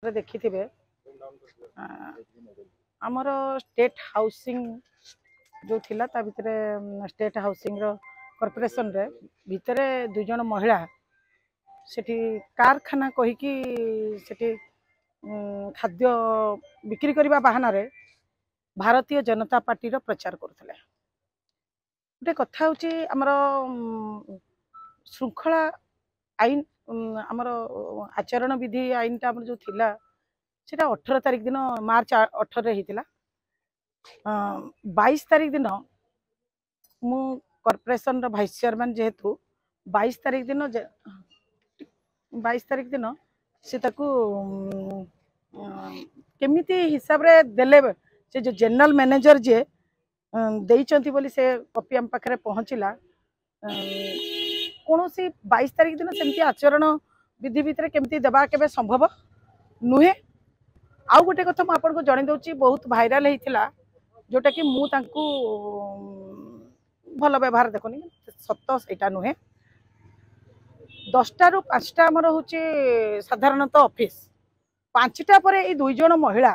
देखी थे आमर स्टेट हाउसिंग जो थिला ता भितरे स्टेट हाउसिंग रो कॉर्पोरेशन रे भितरे दुजन महिला सेठी कारखाना कहीकि सेठी खाद्य बिक्री करने बाहाना रे भारतीय जनता पार्टी रो प्रचार करथिले। गोटे कथा होची हमर श्रृंखला आईन आमर आचरण विधि आईन टा जो थिला सेटा 18 तारिख दिन मार्च 18 रे हितिला। 22 तारिख दिन मु कॉर्पोरेशन रो वाइस चेयरमैन जेहेतु 22 तारिख दिन से ताकू केमिति हिसाब रे देले से जो जनरल मैनेजर जे देइचंती बोली से कॉपी हम पाखरे पहुंचला। कौन सी 22 तारिख दिन सेमती आचरण विधि भितर केमती देबा केबे संभव नुहे। आउ गोटे कथा मु आपन को जणे दउची बहुत वायरल हेतिला जोटा कि मु तांकू भल व्यवहार देखनी सत्य सेटा नुहे। 10टा रु 5टा हमर होची साधारणतः ऑफिस 5टा पर ए दुई जन महिला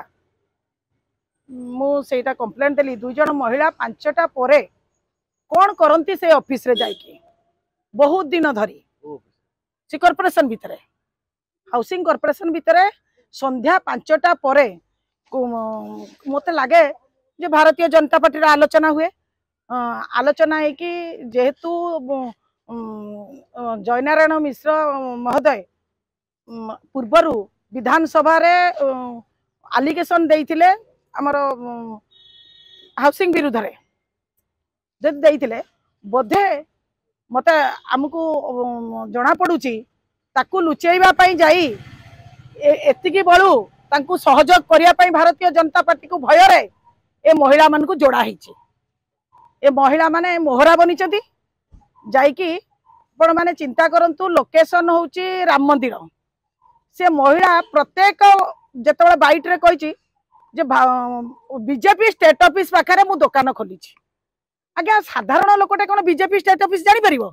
मु सेटा कंप्लेंट देली। दुई जन महिला 5टा पर कौन करंती से ऑफिस रे जाइकी बहुत दिन धरी से कॉर्पोरेशन भितरे हाउसिंग कॉर्पोरेशन भितरे संध्या 5टा पर मत लगे जे भारतीय जनता पार्टी आलोचना हुए। आलोचना है कि जेहेतु जयनारायण मिश्र महोदय पूर्वर विधानसभा रे आलिगेशन देइथिले हमर हाउसिंग विरुद्ध रे जब देइथिले बोधे मते आमको जना पड़ुची ताकू लुचेइबा पई जाई एतिकी बळू तांकू सहयोग करिया पई भारतीय जनता पार्टी को भय रे ए महिला मन को जोड़ा हिची। ए महिला माने मोहरा बनिचंती जाइकी पण माने चिंता करंतु लोकेशन होची राम मंदिर। से महिला प्रत्येक जेतबे बाइट रे कहिची जे बीजेपी स्टेट ऑफिस पाखरे मु दुकान खोली छी। आज्ञा साधारण लोकटे कोन बीजेपी स्टेट ऑफिस जानि परिबो।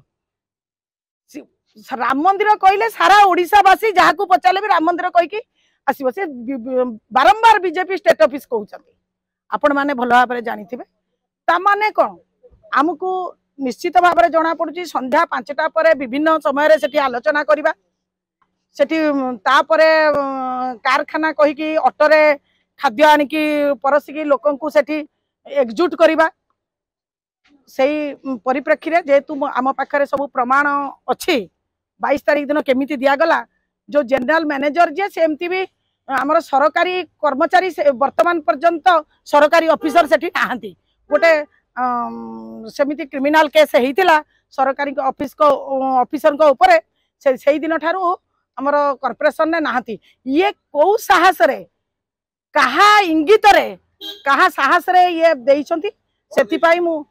राम मंदिर कहले सारा ओडिशा वासी जहा को पचाले भी राम मंदिर कहि कि आसीबो। से बारंबार बीजेपी स्टेट ऑफिस कहउछथि आपण माने भलो भाबरे जानिथिबे। ता माने कोन हमकु निश्चित भाव में जना पड़ुची संध्या 5टा पर विभिन्न समय सेठी आलोचना करिबा। सेठी तापरे कारखाना कहिकी ऑटोरे खाद्य आनिकी परसिकी लोकंकु सेठी एकजुट करिबा। सेही परिप्रेक्षी रे जेतु आम पाखरे सब प्रमाण अछि 22 तारिख दिन केमिति दिया गला। जो जनरल मैनेजर जे सेमती भी हमर सरकारी कर्मचारी वर्तमान पर्यंत सरकारी ऑफिसर सेठी नाहंती। गोटे सेमिति क्रिमिनल केस हेतिला सरकारी ऑफिस को ऑफिसर को ऊपर से दिन ठारू हमर कॉर्पोरेशन ने नाहंती। ये को साहस रे कहा इंगित रे कहा साहस रे ये देइचंती सेति पाई मु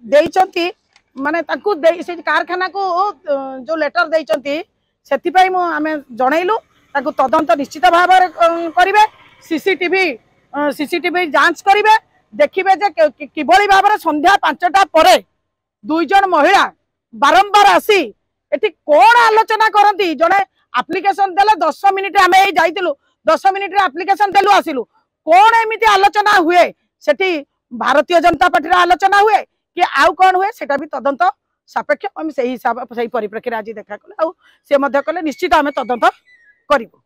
देइचंती माने ताकू से कारखाना को जो लेटर देइचंती सेति पाई मु आमे जणैलु ताकू तदंत निश्चित भाव करिवे। सीसीटीवी जांच करिवे देखिए जे किभली भाव में संध्या 5टा पर दुई जन महिला बारंबार आसी एटी कौन आलोचना करती। जड़े आप्लिकेशन देले 10 मिनिट आम जाइलु 10 मिनिट आप्लिकेशन देलु आसिलु कौन एमती आलोचना हुए सेठी भारतीय जनता पार्टी आलोचना हुए कि आउ कौन हुए सेटा भी तदंत सापेक्ष आम से हिसाब से परिप्रेक्षी आज देखा कले से कले निश्चित आम तदंत करिबु।